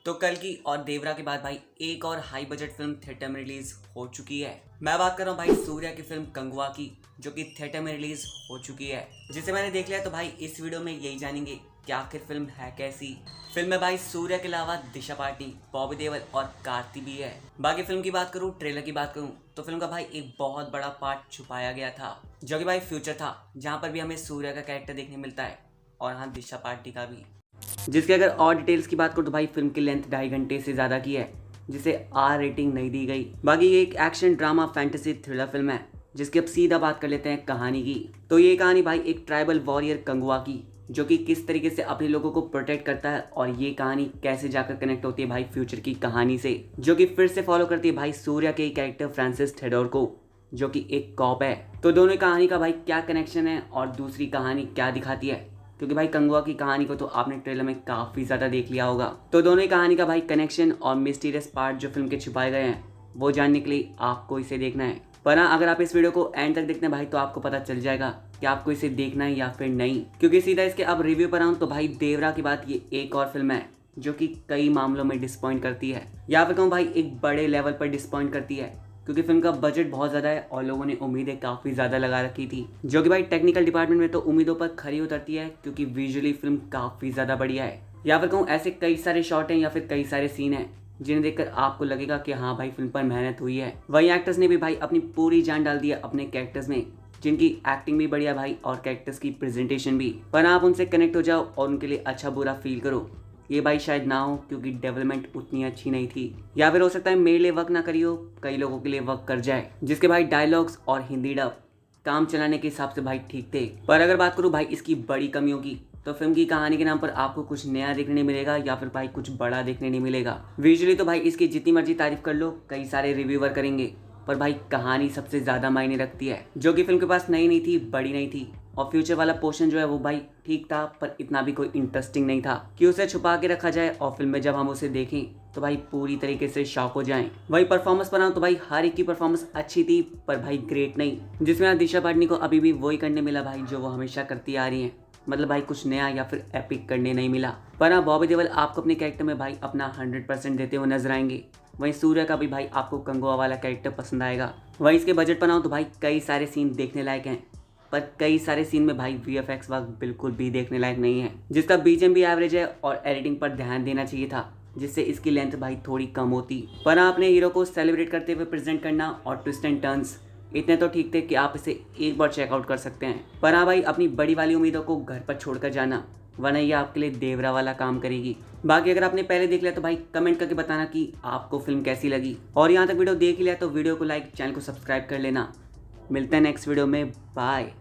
तो कल की और देवरा के बाद भाई एक और हाई बजट फिल्म थिएटर में रिलीज हो चुकी है। मैं बात कर रहा हूँ भाई सूर्या की फिल्म कंगुआ की, जो कि थिएटर में रिलीज हो चुकी है, जिसे मैंने देख लिया। तो भाई इस वीडियो में यही जानेंगे कि आखिर फिल्म है कैसी। फिल्म में भाई सूर्या के अलावा दिशा पाटनी, बॉबी देओल और कार्ति भी है। बाकी फिल्म की बात करूँ, ट्रेलर की बात करूँ तो फिल्म का भाई एक बहुत बड़ा पार्ट छुपाया गया था, जो कि भाई फ्यूचर था, जहाँ पर भी हमें सूर्या का कैरेक्टर देखने मिलता है और हाँ दिशा पाटनी का भी। जिसके अगर और डिटेल्स की बात करूँ तो भाई फिल्म की लेंथ 2.5 घंटे से ज़्यादा की है, जिसे आर रेटिंग नहीं दी गई। बाकी ये एक action drama fantasy thriller film है, जिसकी अब सीधा बात कर लेते हैं कहानी की। तो ये कहानी भाई एक ट्राइबल वॉरियर कंगुआ की, जो कि किस तरीके से अपने लोगों को प्रोटेक्ट करता है, और ये कहानी कैसे जाकर कनेक्ट होती है भाई फ्यूचर की कहानी से, जो कि फिर से फॉलो करती है भाई सूर्या के कैरेक्टर फ्रांसिस थेडोर को, जो कि एक कॉप है। तो दोनों कहानी का भाई क्या कनेक्शन है और दूसरी कहानी क्या दिखाती है, क्योंकि भाई कंगुआ की कहानी को तो आपने ट्रेलर में काफ़ी ज़्यादा देख लिया होगा। तो दोनों ही कहानी का भाई कनेक्शन और मिस्टीरियस पार्ट जो फिल्म के छुपाए गए हैं, वो जानने के लिए आपको इसे देखना है। पर हाँ, अगर आप इस वीडियो को एंड तक देखते हैं भाई तो आपको पता चल जाएगा कि आपको इसे देखना है या फिर नहीं। क्योंकि सीधा इसके अब रिव्यू पर आऊँ तो भाई देवरा के बाद ये एक और फिल्म है जो कि कई मामलों में डिसपॉइंट करती है, या फिर कहूँ भाई एक बड़े लेवल पर डिसपॉइंट करती है, क्योंकि फिल्म का बजट बहुत ज़्यादा है और लोगों ने उम्मीदें काफ़ी ज़्यादा लगा रखी थी, जो कि भाई टेक्निकल डिपार्टमेंट में तो उम्मीदों पर खरी उतरती है, क्योंकि विजुअली फिल्म काफ़ी ज़्यादा बढ़िया है। या फिर कहूँ ऐसे कई सारे शॉट हैं या फिर कई सारे सीन हैं जिन्हें देखकर आपको लगेगा कि हाँ भाई फिल्म पर मेहनत हुई है। वहीं एक्टर्स ने भी भाई अपनी पूरी जान डाल दी है अपने कैरेक्टर्स में, जिनकी एक्टिंग भी बढ़िया भाई और कैरेक्टर्स की प्रेजेंटेशन भी। पर आप उनसे कनेक्ट हो जाओ और उनके लिए अच्छा बुरा फील करो, ये भाई शायद ना हो, क्योंकि डेवलपमेंट उतनी अच्छी नहीं थी। या फिर हो सकता है मेरे लिए वर्क ना करी हो, कई लोगों के लिए वर्क कर जाए, जिसके भाई डायलॉग्स और हिंदी डब काम चलाने के हिसाब से भाई ठीक थे। पर अगर बात करूँ भाई इसकी बड़ी कमियों की, तो फिल्म की कहानी के नाम पर आपको कुछ नया देखने नहीं मिलेगा या फिर भाई कुछ बड़ा देखने नहीं मिलेगा। विजुअली तो भाई इसकी जितनी मर्जी तारीफ कर लो, कई सारे रिव्यूअर करेंगे, पर भाई कहानी सबसे ज़्यादा मायने रखती है, जो कि फिल्म के पास नई नहीं थी, बड़ी नहीं थी। और फ्यूचर वाला पोर्शन जो है वो भाई ठीक था, पर इतना भी कोई इंटरेस्टिंग नहीं था कि उसे छुपा के रखा जाए और फिल्म में जब हम उसे देखें तो भाई पूरी तरीके से शॉक हो जाएं। वही परफॉर्मेंस पर आऊं तो भाई हर एक की परफॉर्मेंस अच्छी थी, पर भाई ग्रेट नहीं, जिसमें दिशा पाटनी को अभी भी वही करने मिला भाई जो वो हमेशा करती आ रही हैं, मतलब भाई कुछ नया या फिर एपिक करने नहीं मिला। पर हाँ, बॉबी देओल आपको अपने कैरेक्टर में भाई अपना 100% देते हुए नजर आएंगे। वहीं सूर्य का भी भाई आपको कंगुआ वाला कैरेक्टर पसंद आएगा। वहीं इसके बजट पर आऊँ तो भाई कई सारे सीन देखने लायक हैं, पर कई सारे सीन में भाई VFX वर्क बिल्कुल भी देखने लायक नहीं है, जिसका BGM भी एवरेज है और एडिटिंग पर ध्यान देना चाहिए था, जिससे इसकी लेंथ भाई थोड़ी कम होती। पर हाँ, अपने हीरो को सेलिब्रेट करते हुए प्रेजेंट करना और ट्विस्ट एंड टर्न्स इतने तो ठीक थे कि आप इसे एक बार चेकआउट कर सकते हैं। पर हाँ भाई, अपनी बड़ी वाली उम्मीदों को घर पर छोड़कर जाना, वरना ये आपके लिए देवरा वाला काम करेगी। बाकी अगर आपने पहले देख लिया तो भाई कमेंट करके बताना कि आपको फिल्म कैसी लगी, और यहाँ तक वीडियो देख लिया तो वीडियो को लाइक, चैनल को सब्सक्राइब कर लेना। मिलते हैं नेक्स्ट वीडियो में, बाय।